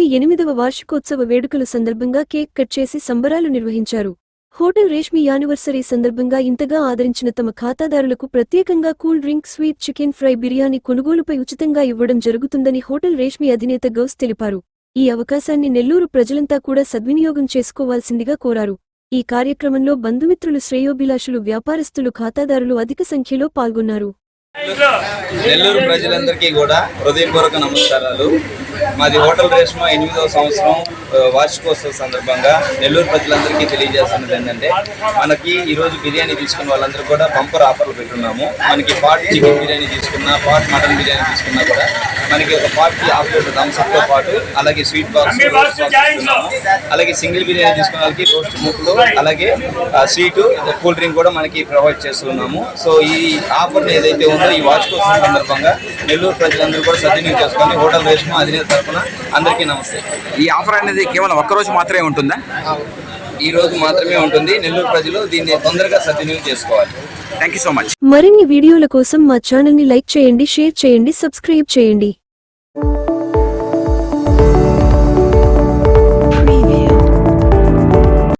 రేష్మి 8వ వార్షికోత్సవ వేడుకల సందర్భంగా కేక్ కట్ చేసి సంబరాలు నిర్వహించారు. హోటల్ రేష్మి యానివర్సరీ సందర్భంగా ఇంతగా ఆదరించిన తమ ఖాతాదారులకు ప్రత్యేకంగా cool drink, sweet, chicken fry, biryani కొనుగోలుపై ఉచితంగా ఇవ్వడం జరుగుతుందని హోటల్ రేష్మి అధినేత గౌస్ తెలిపారు. ఈ అవకాశాన్ని నెల్లూరు ప్రజలంతా కూడా సద్వినియోగం చేసుకోవాల్సిందిగా కోరారు. ఈ కార్యక్రమంలో బంధుమిత్రులు, శ్రేయోభిలాషులు, వ్యాపారస్తులు, ఖాతాదారులు అధిక సంఖ్యలో పాల్గొన్నారు. నెల్లూరు ప్రజలందరికీ కూడా హృదయపూర్వక నమస్కారాలు. మాది హోటల్ రేష్మ 8వ సంవత్సరం వార్షికోత్సవ సందర్భంగా నెల్లూరు ప్రజలందరికీ తెలియజేస్తున్నది ఏంటంటే, మనకి ఈరోజు బిర్యానీ తీసుకున్న వాళ్ళందరూ కూడా బంపర్ ఆఫర్లు పెట్టున్నాము. మనకి పాట్ చికెన్ బిర్యానీ తీసుకున్నా, పాట్ మటన్ బిర్యానీ తీసుకున్నా కూడా మనకి ఒక పాట్కి హాఫ్ లీటర్ థమ్స్అప్తో పాటు అలాగే స్వీట్ బాక్స్, అలాగే సింగిల్ బిర్యానీ తీసుకున్న వాళ్ళకి రోస్ట్ ముక్కలు, అలాగే స్వీటు, కూల్ డ్రింక్ కూడా మనకి ప్రొవైడ్ చేస్తున్నాము. సో ఈ ఆఫర్ ఏదైతే ఉందో ఈ వార్షికోత్సవం సందర్భంగా నెల్లూరు ప్రజలందరూ కూడా సద్వినియోగం చేసుకొని హోటల్ రేష్మ అధినేత తరఫున అందరికీ నమస్తే. ఈ ఆఫర్ అనేది కేవలం ఒక్కరోజు మాత్రమే ఉంటుందా? ఈ రోజు మాత్రమే ఉంటుంది. నెల్లూరు ప్రజలు దీన్ని తొందరగా సద్వినియోగం చేసుకోవాలి. Thank you so much. మరిన్ని వీడియోల కోసం మా ఛానల్ ని లైక్ చేయండి, షేర్ చేయండి, సబ్స్క్రైబ్ చేయండి.